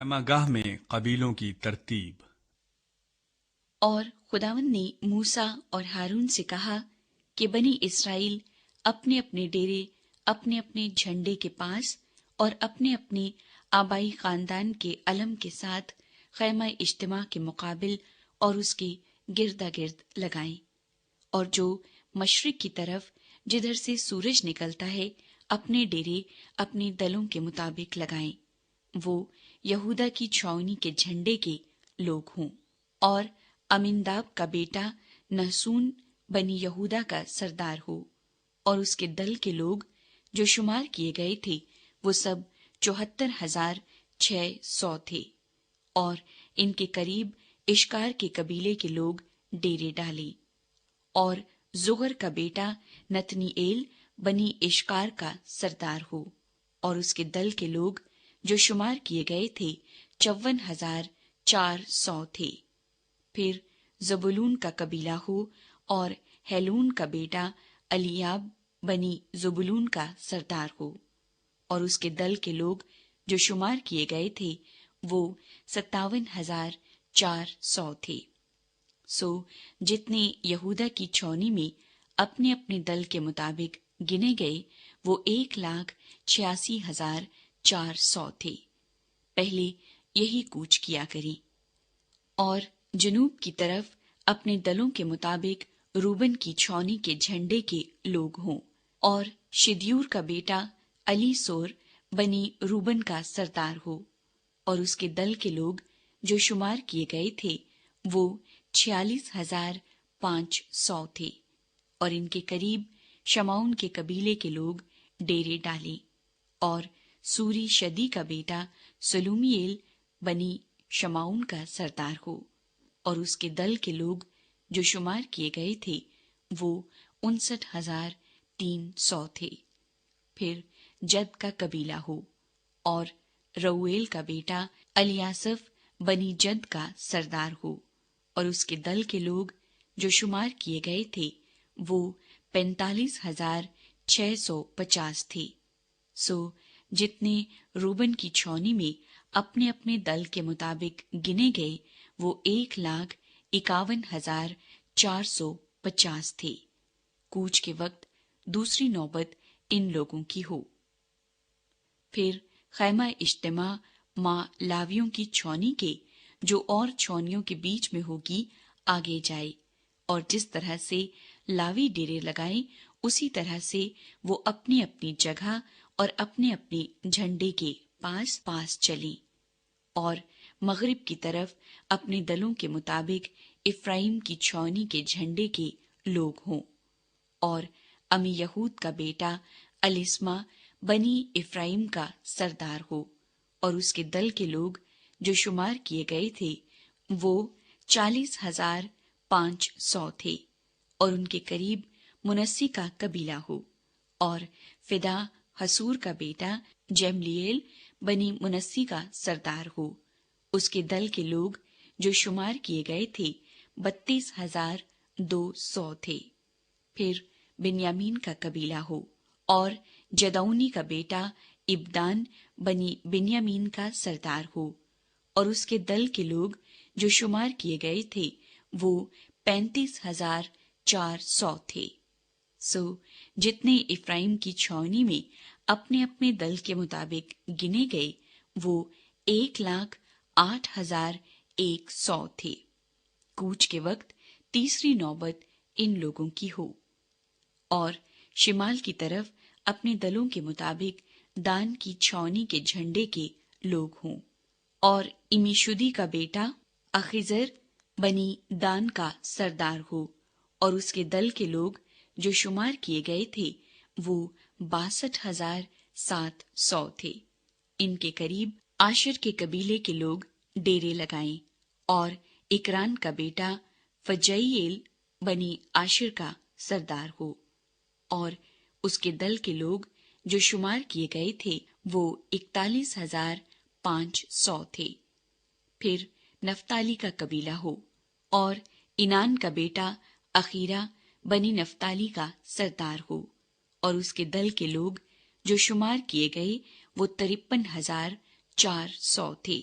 خیمہ گاہ میں قبیلوں کی ترتیب۔ اور خداوند نے موسیٰ اور ہارون سے کہا کہ بنی اسرائیل اپنے اپنے ڈیرے اپنے اپنے جھنڈے کے پاس اور اپنے اپنے آبائی خاندان کے علم کے ساتھ خیمہ اجتماع کے مقابل اور اس کے گردا گرد لگائیں، اور جو مشرق کی طرف جدھر سے سورج نکلتا ہے اپنے ڈیرے اپنے دلوں کے مطابق لگائیں، وہ یہودا کی چھاؤنی کے جھنڈے کے لوگ ہوں۔ اور امنداب کا بیٹا نحسون بنی یہودا کا سردار ہو، اور اس کے دل کے لوگ جو شمار کیے گئے تھے وہ سب 74,600 تھے، اور ان کے قریب اشکار کے قبیلے کے لوگ ڈیرے ڈالے۔ اور زغر کا بیٹا نتنیኤل بنی اشکار کا سردار ہو، اور اس کے دل کے لوگ جو شمار کیے گئے تھے 54,400 تھے۔ پھر زبولون کا قبیلہ ہو، اور ہیلون کا بیٹا الیاب بنی زبولون کا سردار ہو، اور اس کے دل کے لوگ جو شمار کیے گئے تھے وہ 57,400 تھے۔ سو جتنے یہودا کی چھاؤنی میں اپنے اپنے دل کے مطابق گنے گئے وہ 1,86,400 تھے۔ پہلے یہی کوچ کیا کریں۔ اور جنوب کی طرف اپنے دلوں کے مطابق روبن کی چھاؤنی کے جھنڈے کے لوگ ہوں، اور شدیور کا بیٹا علی سور بنی روبن کا سردار ہو، اور اس کے دل کے لوگ جو شمار کیے گئے تھے وہ 46,500 تھے، اور ان کے قریب شمعون کے قبیلے کے لوگ ڈیرے ڈالے۔ اور سوری شدی کا بیٹا سلومیل بنی شمعون کا سردار ہو، اور اس کے دل کے لوگ جو شمار کیے گئے تھے وہ 59,300 تھے۔ پھر جد کا قبیلہ ہو، اور رویل کا بیٹا الیاسف بنی جد کا سردار ہو، اور اس کے دل کے لوگ جو شمار کیے گئے تھے وہ 45,650 تھے۔ سو جتنے روبن کی چھاؤنی میں اپنے اپنے دل کے مطابق گنے گئے وہ 1,51,450 تھے۔ کوچ کے وقت دوسری نوبت ان لوگوں کی ہو۔ پھر خیمہ اجتماع ماں لاویوں کی چھاؤنی کے جو اور چھاؤنیوں کے بیچ میں ہوگی آگے جائے، اور جس طرح سے لاوی ڈیرے لگائیں اسی طرح سے وہ اپنی اپنی جگہ اور اپنے اپنے جھنڈے کے پاس پاس چلیں۔ اور مغرب کی طرف اپنے دلوں کے مطابق افرائیم کی چھاؤنی کے جھنڈے کے لوگ ہوں، اور امی یہود کا بیٹا الیسما بنی افرائیم کا سردار ہو، اور اس کے دل کے لوگ جو شمار کیے گئے تھے وہ 40,500 تھے، اور ان کے قریب منسی کا قبیلہ ہو، اور فدا حسور کا بیٹا جملیل بنی منسی کا سردار ہو، اس کے دل کے لوگ جو شمار کیے گئے تھے 32,200 تھے۔ پھر بنیامین کا قبیلہ ہو، اور جدعونی کا بیٹا ابدان بنی بنیامین کا سردار ہو، اور اس کے دل کے لوگ جو شمار کیے گئے تھے وہ 35,400 تھے۔ سو جتنے افرائیم کی چھاؤنی میں اپنے اپنے دل کے مطابق گنے گئے وہ 1,08,100 تھے۔ کوچ کے وقت تیسری نوبت ان لوگوں کی ہو۔ اور شمال کی طرف اپنے دلوں کے مطابق دان کی چھاؤنی کے جھنڈے کے لوگ ہوں، اور امیشودی کا بیٹا اخیزر بنی دان کا سردار ہو، اور اس کے دل کے لوگ جو شمار کیے گئے تھے وہ 62,700 تھے۔ ان کے قریب آشر کے قبیلے کے لوگ ڈیرے لگائیں، اور اکران کا بیٹا فجیل بنی آشر کا سردار ہو، اور اس کے دل کے لوگ جو شمار کیے گئے تھے وہ 41,500 تھے۔ پھر نفتالی کا قبیلہ ہو، اور انان کا بیٹا اخیرا بنی نفتالی کا سردار ہو، اور اس کے دل کے لوگ جو شمار کیے گئے وہ 53,400 تھے۔